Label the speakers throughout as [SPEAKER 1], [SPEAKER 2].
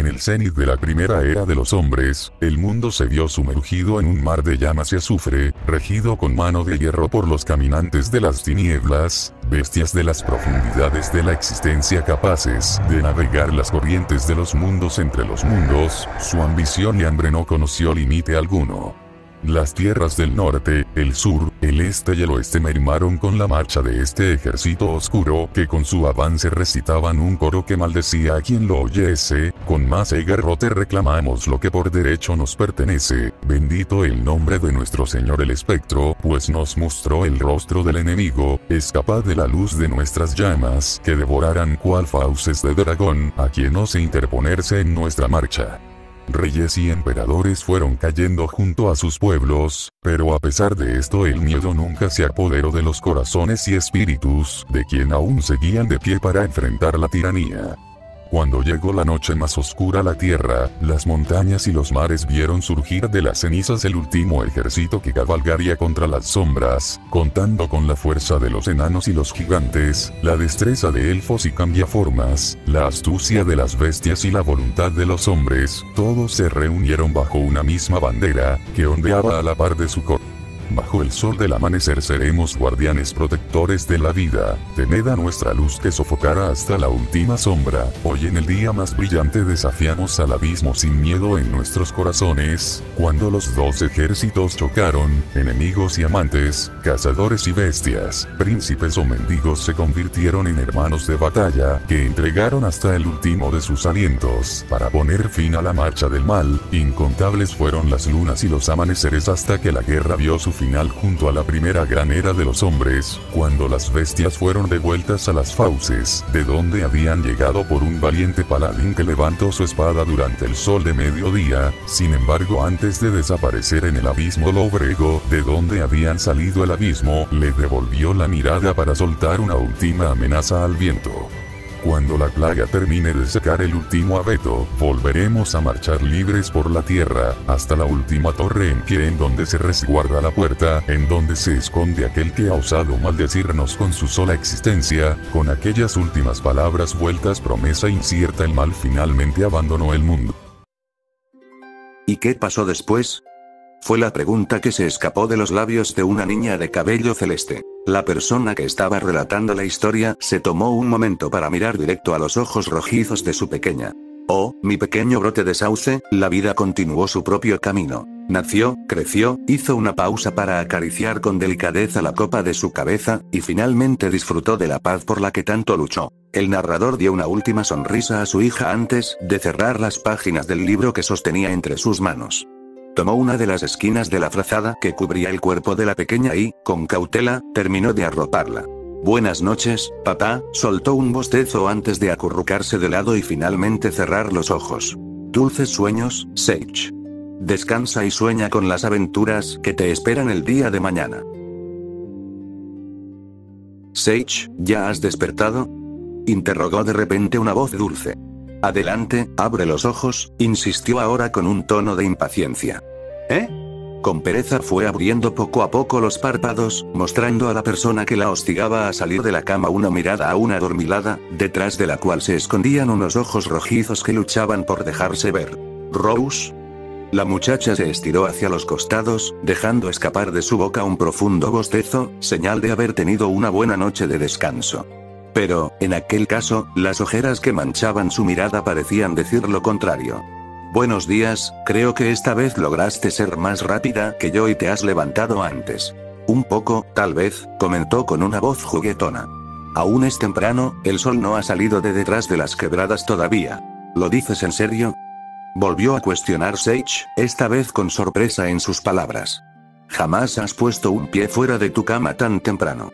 [SPEAKER 1] En el cenit de la primera era de los hombres, el mundo se vio sumergido en un mar de llamas y azufre, regido con mano de hierro por los caminantes de las tinieblas, bestias de las profundidades de la existencia capaces de navegar las corrientes de los mundos entre los mundos. Su ambición y hambre no conoció límite alguno. Las tierras del norte, el sur, el este y el oeste mermaron con la marcha de este ejército oscuro que con su avance recitaban un coro que maldecía a quien lo oyese. Con más garrote reclamamos lo que por derecho nos pertenece. Bendito el nombre de nuestro Señor el espectro, pues nos mostró el rostro del enemigo, es capaz de la luz de nuestras llamas que devorarán cual fauces de dragón a quien ose interponerse en nuestra marcha. Reyes y emperadores fueron cayendo junto a sus pueblos, pero a pesar de esto el miedo nunca se apoderó de los corazones y espíritus de quien aún seguían de pie para enfrentar la tiranía. Cuando llegó la noche más oscura a la tierra, las montañas y los mares vieron surgir de las cenizas el último ejército que cabalgaría contra las sombras, contando con la fuerza de los enanos y los gigantes, la destreza de elfos y cambiaformas, la astucia de las bestias y la voluntad de los hombres. Todos se reunieron bajo una misma bandera, que ondeaba a la par de su coro. Bajo el sol del amanecer seremos guardianes protectores de la vida. Tened a nuestra luz que sofocará hasta la última sombra. Hoy en el día más brillante desafiamos al abismo sin miedo en nuestros corazones. Cuando los dos ejércitos chocaron, enemigos y amantes, cazadores y bestias, príncipes o mendigos se convirtieron en hermanos de batalla, que entregaron hasta el último de sus alientos para poner fin a la marcha del mal. Incontables fueron las lunas y los amaneceres hasta que la guerra vio su final junto a la primera gran era de los hombres, cuando las bestias fueron devueltas a las fauces, de donde habían llegado por un valiente paladín que levantó su espada durante el sol de mediodía. Sin embargo, antes de desaparecer en el abismo lóbrego, de donde habían salido el abismo, le devolvió la mirada para soltar una última amenaza al viento. Cuando la plaga termine de secar el último abeto, volveremos a marchar libres por la tierra, hasta la última torre en pie en donde se resguarda la puerta, en donde se esconde aquel que ha osado maldecirnos con su sola existencia. Con aquellas últimas palabras vueltas promesa incierta, el mal finalmente abandonó el mundo.
[SPEAKER 2] ¿Y qué pasó después? Fue la pregunta que se escapó de los labios de una niña de cabello celeste. La persona que estaba relatando la historia se tomó un momento para mirar directo a los ojos rojizos de su pequeña. Oh, mi pequeño brote de sauce, la vida continuó su propio camino. Nació, creció, hizo una pausa para acariciar con delicadeza la copa de su cabeza, y finalmente disfrutó de la paz por la que tanto luchó. El narrador dio una última sonrisa a su hija antes de cerrar las páginas del libro que sostenía entre sus manos. Tomó una de las esquinas de la frazada que cubría el cuerpo de la pequeña y, con cautela, terminó de arroparla. Buenas noches, papá, soltó un bostezo antes de acurrucarse de lado y finalmente cerrar los ojos. Dulces sueños, Sage. Descansa y sueña con las aventuras que te esperan el día de mañana. Sage, ¿ya has despertado? Interrogó de repente una voz dulce. Adelante, abre los ojos, insistió ahora con un tono de impaciencia. ¿Eh? Con pereza fue abriendo poco a poco los párpados, mostrando a la persona que la hostigaba a salir de la cama una mirada aún adormilada, detrás de la cual se escondían unos ojos rojizos que luchaban por dejarse ver. ¿Rose? La muchacha se estiró hacia los costados, dejando escapar de su boca un profundo bostezo, señal de haber tenido una buena noche de descanso. Pero, en aquel caso, las ojeras que manchaban su mirada parecían decir lo contrario. Buenos días, creo que esta vez lograste ser más rápida que yo y te has levantado antes. Un poco, tal vez, comentó con una voz juguetona. Aún es temprano, el sol no ha salido de detrás de las quebradas todavía. ¿Lo dices en serio? Volvió a cuestionar Sage, esta vez con sorpresa en sus palabras. Jamás has puesto un pie fuera de tu cama tan temprano.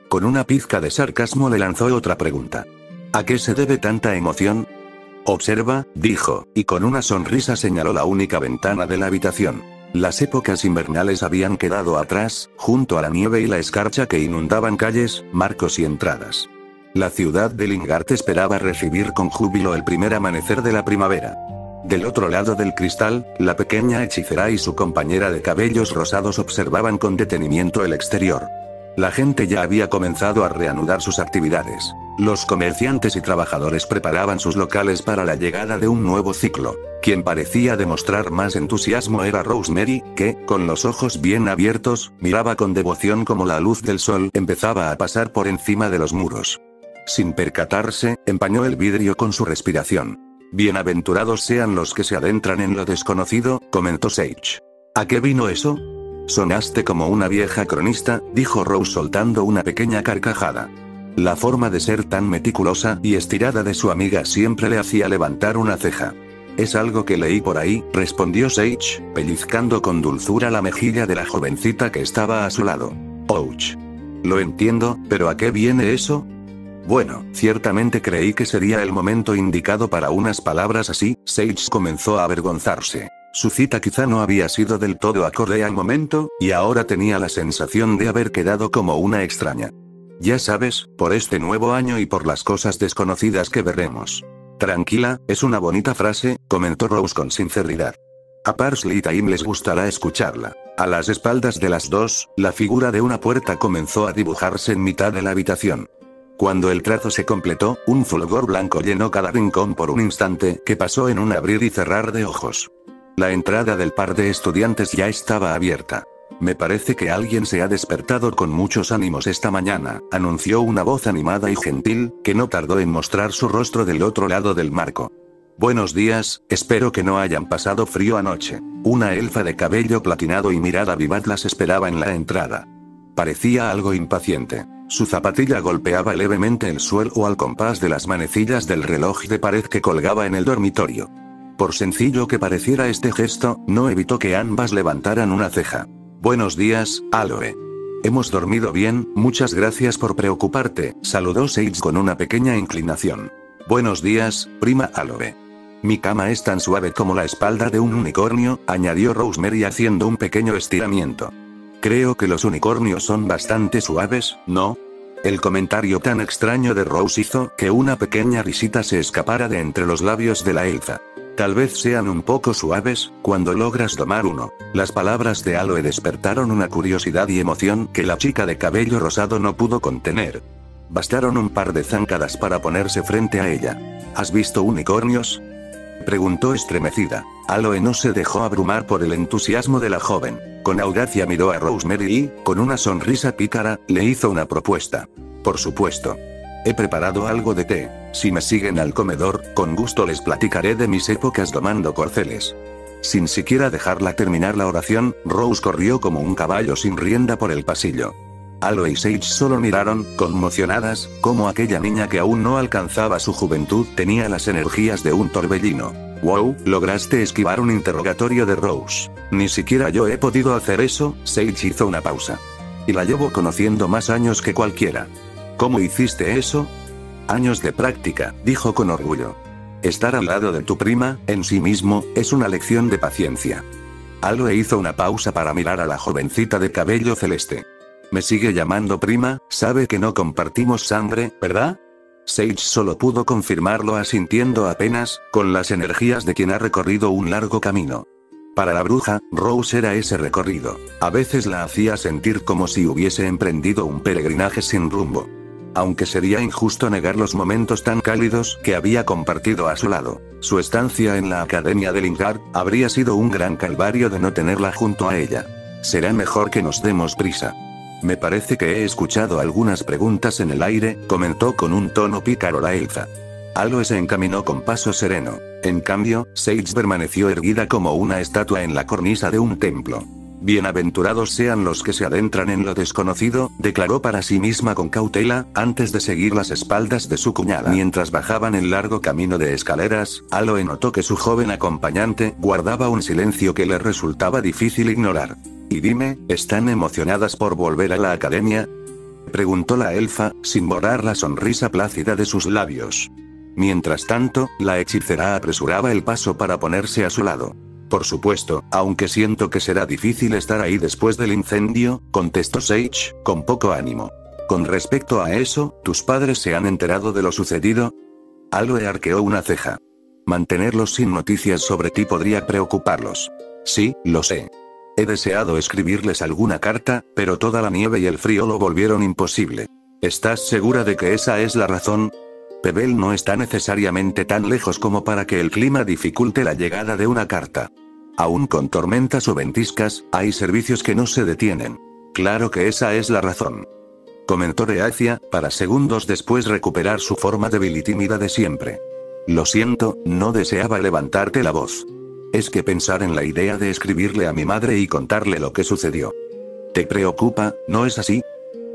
[SPEAKER 2] Con una pizca de sarcasmo le lanzó otra pregunta. ¿A qué se debe tanta emoción? Observa, dijo, y con una sonrisa señaló la única ventana de la habitación. Las épocas invernales habían quedado atrás, junto a la nieve y la escarcha que inundaban calles, marcos y entradas. La ciudad de Lingard esperaba recibir con júbilo el primer amanecer de la primavera. Del otro lado del cristal, la pequeña hechicera y su compañera de cabellos rosados observaban con detenimiento el exterior. La gente ya había comenzado a reanudar sus actividades. Los comerciantes y trabajadores preparaban sus locales para la llegada de un nuevo ciclo. Quien parecía demostrar más entusiasmo era Rosemary, que, con los ojos bien abiertos, miraba con devoción como la luz del sol empezaba a pasar por encima de los muros. Sin percatarse, empañó el vidrio con su respiración. Bienaventurados sean los que se adentran en lo desconocido, comentó Sage. ¿A qué vino eso? Sonaste como una vieja cronista, dijo Rose soltando una pequeña carcajada. La forma de ser tan meticulosa y estirada de su amiga siempre le hacía levantar una ceja. Es algo que leí por ahí, respondió Sage, pellizcando con dulzura la mejilla de la jovencita que estaba a su lado. Ouch. Lo entiendo, pero ¿a qué viene eso? Bueno, ciertamente creí que sería el momento indicado para unas palabras así. Sage comenzó a avergonzarse. Su cita quizá no había sido del todo acorde al momento, y ahora tenía la sensación de haber quedado como una extraña. Ya sabes, por este nuevo año y por las cosas desconocidas que veremos. Tranquila, es una bonita frase, comentó Rose con sinceridad. A Parsley y Time les gustará escucharla. A las espaldas de las dos, la figura de una puerta comenzó a dibujarse en mitad de la habitación. Cuando el trazo se completó, un fulgor blanco llenó cada rincón por un instante, que pasó en un abrir y cerrar de ojos. La entrada del par de estudiantes ya estaba abierta. Me parece que alguien se ha despertado con muchos ánimos esta mañana, anunció una voz animada y gentil, que no tardó en mostrar su rostro del otro lado del marco. Buenos días, espero que no hayan pasado frío anoche. Una elfa de cabello platinado y mirada vivaz las esperaba en la entrada. Parecía algo impaciente. Su zapatilla golpeaba levemente el suelo al compás de las manecillas del reloj de pared que colgaba en el dormitorio. Por sencillo que pareciera este gesto, no evitó que ambas levantaran una ceja. Buenos días, Aloe. Hemos dormido bien, muchas gracias por preocuparte, saludó Sage con una pequeña inclinación. Buenos días, prima Aloe. Mi cama es tan suave como la espalda de un unicornio, añadió Rosemary haciendo un pequeño estiramiento. Creo que los unicornios son bastante suaves, ¿no? El comentario tan extraño de Rose hizo que una pequeña risita se escapara de entre los labios de la elfa. Tal vez sean un poco suaves, cuando logras domar uno. Las palabras de Aloe despertaron una curiosidad y emoción que la chica de cabello rosado no pudo contener. Bastaron un par de zancadas para ponerse frente a ella. ¿Has visto unicornios?, preguntó estremecida. Aloe no se dejó abrumar por el entusiasmo de la joven. Con audacia miró a Rosemary y, con una sonrisa pícara, le hizo una propuesta. Por supuesto. He preparado algo de té. Si me siguen al comedor, con gusto les platicaré de mis épocas domando corceles. Sin siquiera dejarla terminar la oración, Rose corrió como un caballo sin rienda por el pasillo. Aloe y Sage solo miraron, conmocionadas, como aquella niña que aún no alcanzaba su juventud tenía las energías de un torbellino. Wow, lograste esquivar un interrogatorio de Rose. Ni siquiera yo he podido hacer eso. Sage hizo una pausa. Y la llevo conociendo más años que cualquiera. ¿Cómo hiciste eso? Años de práctica, dijo con orgullo. Estar al lado de tu prima, en sí mismo, es una lección de paciencia. Aloe hizo una pausa para mirar a la jovencita de cabello celeste. Me sigue llamando prima, sabe que no compartimos sangre, ¿verdad? Sage solo pudo confirmarlo asintiendo apenas, con las energías de quien ha recorrido un largo camino. Para la bruja, Rose era ese recorrido. A veces la hacía sentir como si hubiese emprendido un peregrinaje sin rumbo. Aunque sería injusto negar los momentos tan cálidos que había compartido a su lado. Su estancia en la Academia de Lingard habría sido un gran calvario de no tenerla junto a ella. Será mejor que nos demos prisa. Me parece que he escuchado algunas preguntas en el aire, comentó con un tono pícaro la elfa. Aloe se encaminó con paso sereno. En cambio, Sage permaneció erguida como una estatua en la cornisa de un templo. Bienaventurados sean los que se adentran en lo desconocido, declaró para sí misma con cautela, antes de seguir las espaldas de su cuñada. Mientras bajaban el largo camino de escaleras, Aloe notó que su joven acompañante guardaba un silencio que le resultaba difícil ignorar. Y dime, ¿están emocionadas por volver a la academia?, preguntó la elfa, sin borrar la sonrisa plácida de sus labios. Mientras tanto, la hechicera apresuraba el paso para ponerse a su lado. Por supuesto, aunque siento que será difícil estar ahí después del incendio, contestó Sage, con poco ánimo. Con respecto a eso, ¿tus padres se han enterado de lo sucedido? Aloe arqueó una ceja. Mantenerlos sin noticias sobre ti podría preocuparlos. Sí, lo sé. He deseado escribirles alguna carta, pero toda la nieve y el frío lo volvieron imposible. ¿Estás segura de que esa es la razón? Pebble no está necesariamente tan lejos como para que el clima dificulte la llegada de una carta. Aún con tormentas o ventiscas, hay servicios que no se detienen. Claro que esa es la razón. Comentó Reacia, para segundos después recuperar su forma débil y tímida de siempre. Lo siento, no deseaba levantarte la voz. Es que pensar en la idea de escribirle a mi madre y contarle lo que sucedió. ¿Te preocupa, no es así?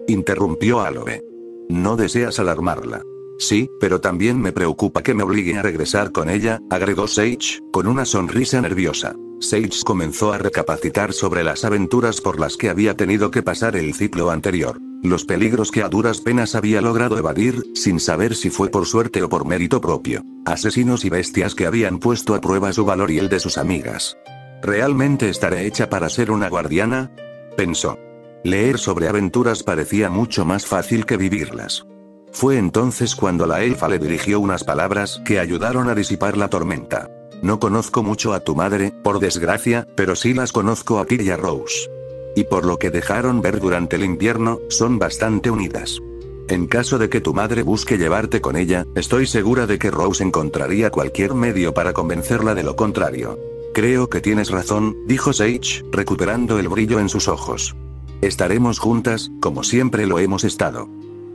[SPEAKER 2] Interrumpió Aloe. No deseas alarmarla. Sí, pero también me preocupa que me obligue a regresar con ella, agregó Sage, con una sonrisa nerviosa. Sage comenzó a recapacitar sobre las aventuras por las que había tenido que pasar el ciclo anterior. Los peligros que a duras penas había logrado evadir, sin saber si fue por suerte o por mérito propio. Asesinos y bestias que habían puesto a prueba su valor y el de sus amigas. ¿Realmente estaré hecha para ser una guardiana? Pensó. Leer sobre aventuras parecía mucho más fácil que vivirlas. Fue entonces cuando la elfa le dirigió unas palabras que ayudaron a disipar la tormenta. No conozco mucho a tu madre, por desgracia, pero sí las conozco a ti y a Rose. Y por lo que dejaron ver durante el invierno, son bastante unidas. En caso de que tu madre busque llevarte con ella, estoy segura de que Rose encontraría cualquier medio para convencerla de lo contrario. Creo que tienes razón, dijo Sage, recuperando el brillo en sus ojos. Estaremos juntas, como siempre lo hemos estado.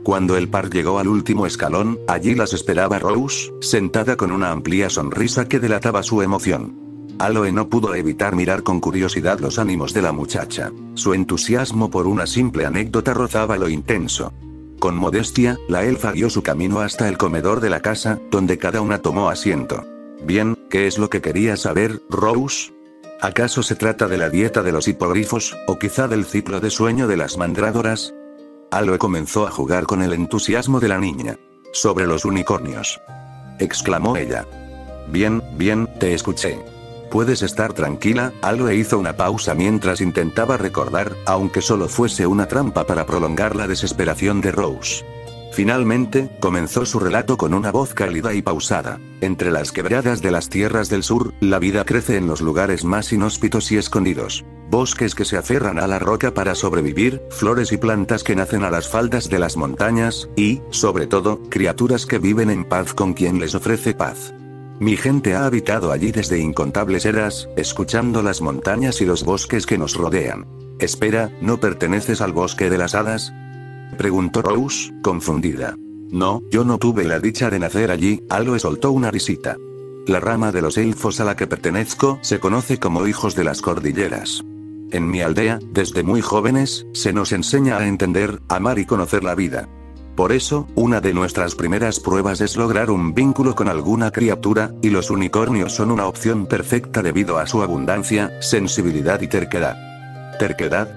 [SPEAKER 2] Cuando el par llegó al último escalón, allí las esperaba Rose, sentada con una amplia sonrisa que delataba su emoción. Aloe no pudo evitar mirar con curiosidad los ánimos de la muchacha. Su entusiasmo por una simple anécdota rozaba lo intenso. Con modestia, la elfa guió su camino hasta el comedor de la casa, donde cada una tomó asiento. Bien, ¿qué es lo que quería saber, Rose? ¿Acaso se trata de la dieta de los hipogrifos, o quizá del ciclo de sueño de las mandrágoras? Aloe comenzó a jugar con el entusiasmo de la niña. Sobre los unicornios. Exclamó ella. Bien, te escuché. Puedes estar tranquila, Aloe hizo una pausa mientras intentaba recordar, aunque solo fuese una trampa para prolongar la desesperación de Rose. Finalmente, comenzó su relato con una voz cálida y pausada. Entre las quebradas de las tierras del sur, la vida crece en los lugares más inhóspitos y escondidos. Bosques que se aferran a la roca para sobrevivir, flores y plantas que nacen a las faldas de las montañas, y, sobre todo, criaturas que viven en paz con quien les ofrece paz. Mi gente ha habitado allí desde incontables eras, escuchando las montañas y los bosques que nos rodean. Espera, ¿no perteneces al bosque de las hadas? Preguntó Rose, confundida. No, yo no tuve la dicha de nacer allí, Aloe soltó una risita. La rama de los elfos a la que pertenezco se conoce como hijos de las cordilleras. En mi aldea, desde muy jóvenes, se nos enseña a entender, amar y conocer la vida. Por eso, una de nuestras primeras pruebas es lograr un vínculo con alguna criatura, y los unicornios son una opción perfecta debido a su abundancia, sensibilidad y terquedad. ¿Terquedad?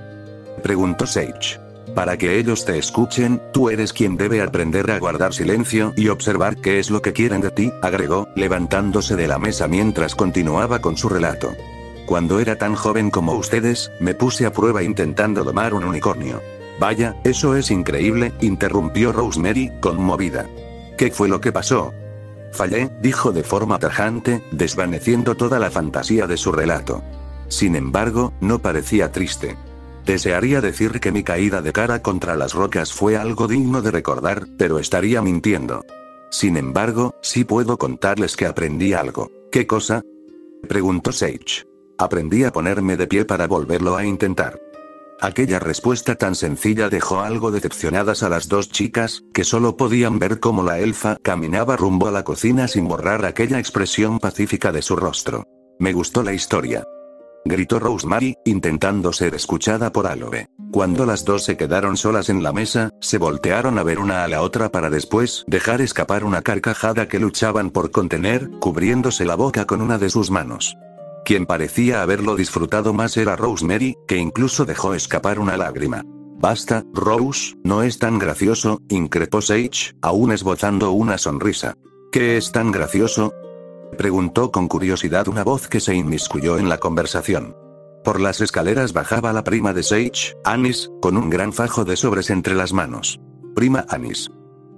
[SPEAKER 2] Preguntó Sage. Para que ellos te escuchen, tú eres quien debe aprender a guardar silencio y observar qué es lo que quieren de ti, agregó, levantándose de la mesa mientras continuaba con su relato. Cuando era tan joven como ustedes, me puse a prueba intentando domar un unicornio. Vaya, eso es increíble, interrumpió Rosemary, conmovida. ¿Qué fue lo que pasó? Fallé, dijo de forma tajante, desvaneciendo toda la fantasía de su relato. Sin embargo, no parecía triste. Desearía decir que mi caída de cara contra las rocas fue algo digno de recordar, pero estaría mintiendo. Sin embargo, sí puedo contarles que aprendí algo. ¿Qué cosa? Preguntó Sage. Aprendí a ponerme de pie para volverlo a intentar. Aquella respuesta tan sencilla dejó algo decepcionadas a las dos chicas, que solo podían ver cómo la elfa caminaba rumbo a la cocina sin borrar aquella expresión pacífica de su rostro. Me gustó la historia. Gritó Rosemary, intentando ser escuchada por Aloe. Cuando las dos se quedaron solas en la mesa, se voltearon a ver una a la otra para después dejar escapar una carcajada que luchaban por contener, cubriéndose la boca con una de sus manos. Quien parecía haberlo disfrutado más era Rosemary, que incluso dejó escapar una lágrima. Basta, Rose, no es tan gracioso, increpó Sage, aún esbozando una sonrisa. ¿Qué es tan gracioso? Preguntó con curiosidad una voz que se inmiscuyó en la conversación. Por las escaleras bajaba la prima de Sage, Anis, con un gran fajo de sobres entre las manos. Prima Anis.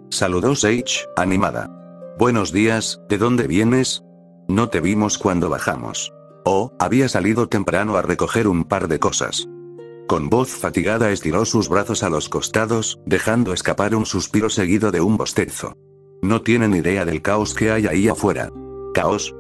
[SPEAKER 2] Saludó Sage, animada. Buenos días, ¿de dónde vienes? No te vimos cuando bajamos. Oh, había salido temprano a recoger un par de cosas. Con voz fatigada estiró sus brazos a los costados, dejando escapar un suspiro seguido de un bostezo. No tienen idea del caos que hay ahí afuera. ¿Caos?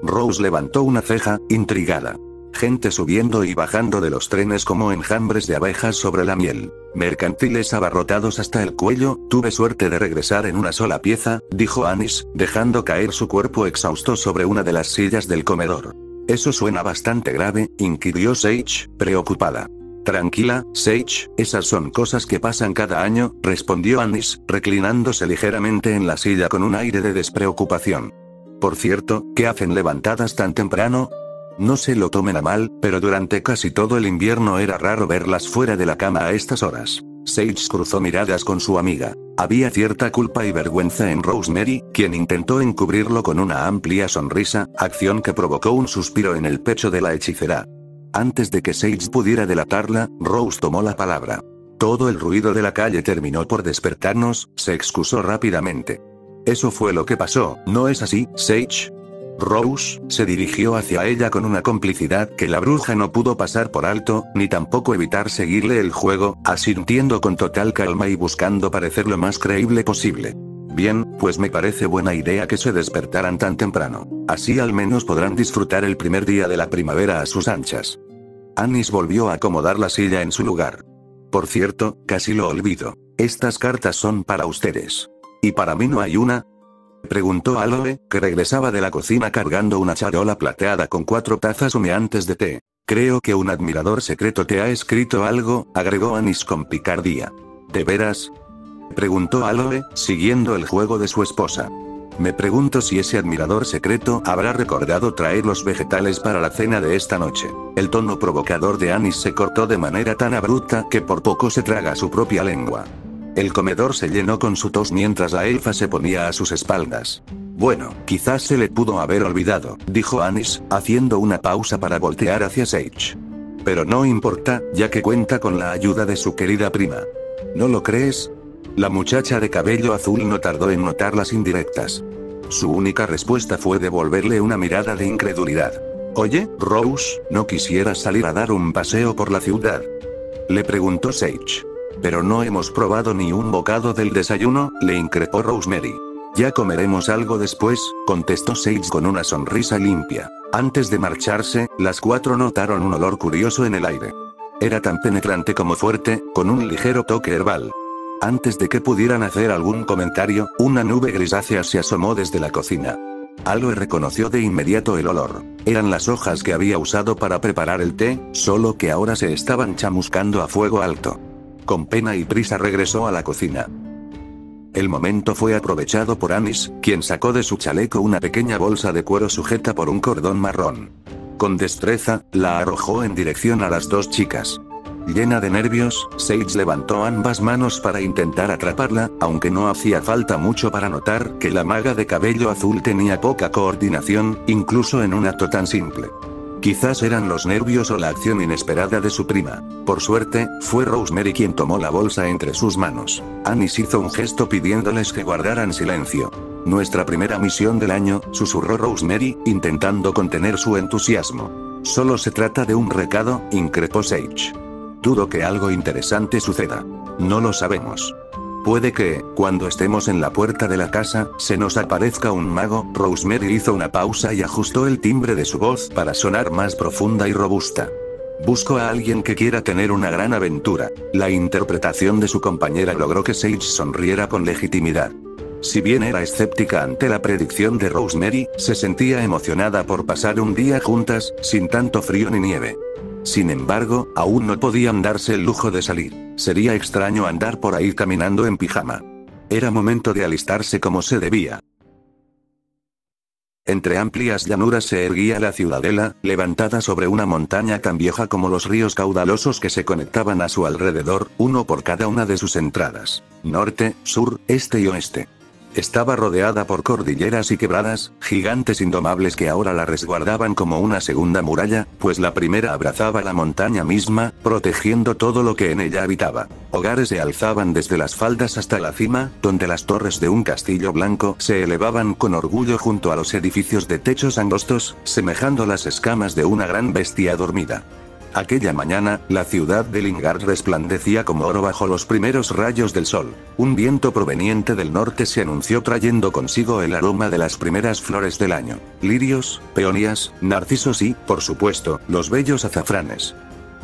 [SPEAKER 2] Rose levantó una ceja, intrigada. Gente subiendo y bajando de los trenes como enjambres de abejas sobre la miel. Mercantiles abarrotados hasta el cuello. Tuve suerte de regresar en una sola pieza, dijo Anis, dejando caer su cuerpo exhausto sobre una de las sillas del comedor. Eso suena bastante grave, inquirió Sage, preocupada. Tranquila, Sage, esas son cosas que pasan cada año, respondió Anis, reclinándose ligeramente en la silla con un aire de despreocupación. Por cierto, ¿qué hacen levantadas tan temprano? No se lo tomen a mal, pero durante casi todo el invierno era raro verlas fuera de la cama a estas horas. Sage cruzó miradas con su amiga. Había cierta culpa y vergüenza en Rosemary, quien intentó encubrirlo con una amplia sonrisa, acción que provocó un suspiro en el pecho de la hechicera. Antes de que Sage pudiera delatarla, Rose tomó la palabra. Todo el ruido de la calle terminó por despertarnos, se excusó rápidamente. Eso fue lo que pasó, ¿no es así, Sage? Rose se dirigió hacia ella con una complicidad que la bruja no pudo pasar por alto, ni tampoco evitar seguirle el juego, asintiendo con total calma y buscando parecer lo más creíble posible. Bien, pues me parece buena idea que se despertaran tan temprano. Así al menos podrán disfrutar el primer día de la primavera a sus anchas. Anis volvió a acomodar la silla en su lugar. Por cierto, casi lo olvido. Estas cartas son para ustedes. ¿Y para mí no hay una? Preguntó Aloe, que regresaba de la cocina cargando una charola plateada con 4 tazas humeantes de té. Creo que un admirador secreto te ha escrito algo, agregó Anis con picardía. ¿De veras? Preguntó Aloe, siguiendo el juego de su esposa. Me pregunto si ese admirador secreto habrá recordado traer los vegetales para la cena de esta noche. El tono provocador de Anis se cortó de manera tan abrupta que por poco se traga su propia lengua. El comedor se llenó con su tos mientras la elfa se ponía a sus espaldas. Bueno, quizás se le pudo haber olvidado, dijo Anis, haciendo una pausa para voltear hacia Sage. Pero no importa, ya que cuenta con la ayuda de su querida prima. ¿No lo crees? La muchacha de cabello azul no tardó en notar las indirectas. Su única respuesta fue devolverle una mirada de incredulidad. Oye, Rose, ¿no quisieras salir a dar un paseo por la ciudad? Le preguntó Sage. Pero no hemos probado ni un bocado del desayuno, le increpó Rosemary. Ya comeremos algo después, contestó Sage con una sonrisa limpia. Antes de marcharse, las 4 notaron un olor curioso en el aire. Era tan penetrante como fuerte, con un ligero toque herbal. Antes de que pudieran hacer algún comentario, una nube grisácea se asomó desde la cocina. Aloe reconoció de inmediato el olor. Eran las hojas que había usado para preparar el té, solo que ahora se estaban chamuscando a fuego alto. Con pena y prisa regresó a la cocina. El momento fue aprovechado por Anis, quien sacó de su chaleco una pequeña bolsa de cuero sujeta por un cordón marrón. Con destreza, la arrojó en dirección a las 2 chicas. Llena de nervios, Sage levantó ambas manos para intentar atraparla, aunque no hacía falta mucho para notar que la maga de cabello azul tenía poca coordinación, incluso en un acto tan simple. Quizás eran los nervios o la acción inesperada de su prima. Por suerte, fue Rosemary quien tomó la bolsa entre sus manos. Anis hizo un gesto pidiéndoles que guardaran silencio. Nuestra primera misión del año, susurró Rosemary, intentando contener su entusiasmo. Solo se trata de un recado, increpó Sage. Dudo que algo interesante suceda. No lo sabemos. Puede que, cuando estemos en la puerta de la casa, se nos aparezca un mago. Rosemary hizo una pausa y ajustó el timbre de su voz para sonar más profunda y robusta. Busco a alguien que quiera tener una gran aventura. La interpretación de su compañera logró que Sage sonriera con legitimidad. Si bien era escéptica ante la predicción de Rosemary, se sentía emocionada por pasar un día juntas, sin tanto frío ni nieve. Sin embargo, aún no podían darse el lujo de salir. Sería extraño andar por ahí caminando en pijama. Era momento de alistarse como se debía. Entre amplias llanuras se erguía la ciudadela, levantada sobre una montaña tan vieja como los ríos caudalosos que se conectaban a su alrededor, uno por cada una de sus entradas. Norte, sur, este y oeste. Estaba rodeada por cordilleras y quebradas, gigantes indomables que ahora la resguardaban como una segunda muralla, pues la primera abrazaba la montaña misma, protegiendo todo lo que en ella habitaba. Hogares se alzaban desde las faldas hasta la cima, donde las torres de un castillo blanco se elevaban con orgullo junto a los edificios de techos angostos, semejando las escamas de una gran bestia dormida. Aquella mañana, la ciudad de Lingard resplandecía como oro bajo los primeros rayos del sol. Un viento proveniente del norte se anunció trayendo consigo el aroma de las primeras flores del año. Lirios, peonías, narcisos y, por supuesto, los bellos azafranes.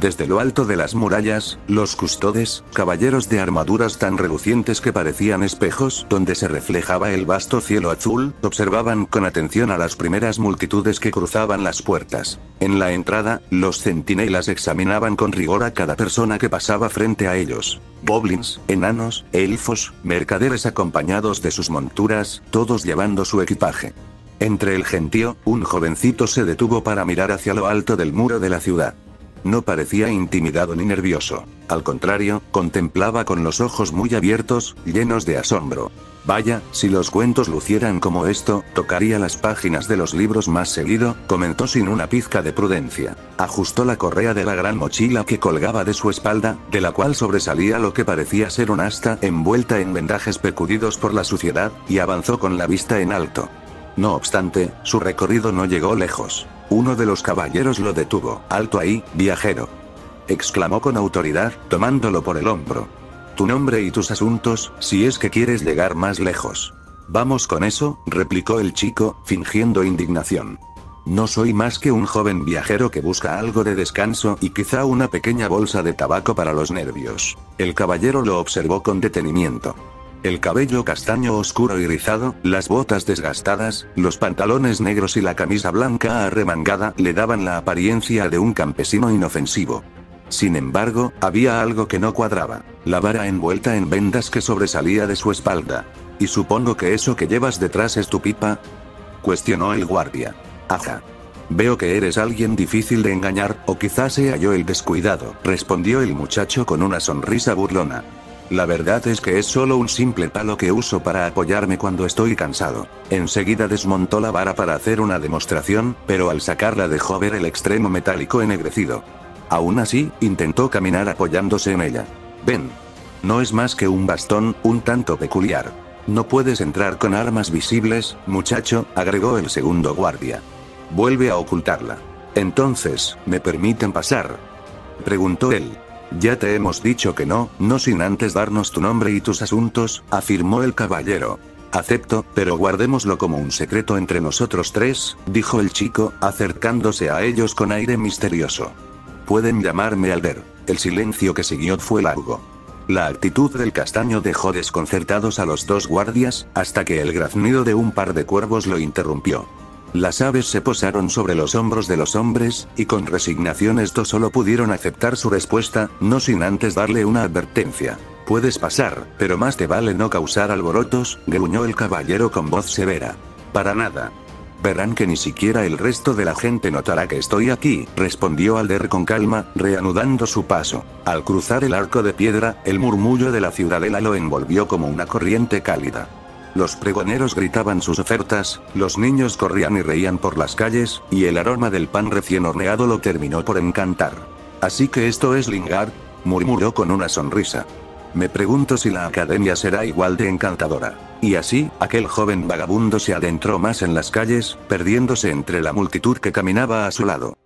[SPEAKER 2] Desde lo alto de las murallas, los custodes, caballeros de armaduras tan relucientes que parecían espejos donde se reflejaba el vasto cielo azul, observaban con atención a las primeras multitudes que cruzaban las puertas. En la entrada, los centinelas examinaban con rigor a cada persona que pasaba frente a ellos. Goblins, enanos, elfos, mercaderes acompañados de sus monturas, todos llevando su equipaje. Entre el gentío, un jovencito se detuvo para mirar hacia lo alto del muro de la ciudad. No parecía intimidado ni nervioso. Al contrario, contemplaba con los ojos muy abiertos, llenos de asombro. Vaya, si los cuentos lucieran como esto, tocaría las páginas de los libros más seguido, comentó sin una pizca de prudencia. Ajustó la correa de la gran mochila que colgaba de su espalda, de la cual sobresalía lo que parecía ser un asta envuelta en vendajes percudidos por la suciedad, y avanzó con la vista en alto. No obstante, su recorrido no llegó lejos. Uno de los caballeros lo detuvo. «Alto ahí, viajero», exclamó con autoridad, tomándolo por el hombro. «Tu nombre y tus asuntos, si es que quieres llegar más lejos». «Vamos con eso», replicó el chico, fingiendo indignación. «No soy más que un joven viajero que busca algo de descanso y quizá una pequeña bolsa de tabaco para los nervios». El caballero lo observó con detenimiento. El cabello castaño oscuro y rizado, las botas desgastadas, los pantalones negros y la camisa blanca arremangada le daban la apariencia de un campesino inofensivo. Sin embargo, había algo que no cuadraba: la vara envuelta en vendas que sobresalía de su espalda. «¿Y supongo que eso que llevas detrás es tu pipa?», cuestionó el guardia. «Ajá. Veo que eres alguien difícil de engañar, o quizás sea yo el descuidado», respondió el muchacho con una sonrisa burlona. «La verdad es que es solo un simple palo que uso para apoyarme cuando estoy cansado». Enseguida desmontó la vara para hacer una demostración, pero al sacarla dejó ver el extremo metálico ennegrecido. Aún así, intentó caminar apoyándose en ella. «Ven. No es más que un bastón, un tanto peculiar. No puedes entrar con armas visibles, muchacho», agregó el segundo guardia. «Vuelve a ocultarla». «Entonces, ¿me permiten pasar?», preguntó él. «Ya te hemos dicho que no, no sin antes darnos tu nombre y tus asuntos», afirmó el caballero. «Acepto, pero guardémoslo como un secreto entre nosotros tres», dijo el chico, acercándose a ellos con aire misterioso. «Pueden llamarme Alder». El silencio que siguió fue largo. La actitud del castaño dejó desconcertados a los dos guardias, hasta que el graznido de un par de cuervos lo interrumpió. Las aves se posaron sobre los hombros de los hombres, y con resignación estos solo pudieron aceptar su respuesta, no sin antes darle una advertencia. «Puedes pasar, pero más te vale no causar alborotos», gruñó el caballero con voz severa. «Para nada. Verán que ni siquiera el resto de la gente notará que estoy aquí», respondió Alder con calma, reanudando su paso. Al cruzar el arco de piedra, el murmullo de la ciudadela lo envolvió como una corriente cálida. Los pregoneros gritaban sus ofertas, los niños corrían y reían por las calles, y el aroma del pan recién horneado lo terminó por encantar. «Así que esto es Lingard», murmuró con una sonrisa. «Me pregunto si la academia será igual de encantadora». Y así, aquel joven vagabundo se adentró más en las calles, perdiéndose entre la multitud que caminaba a su lado.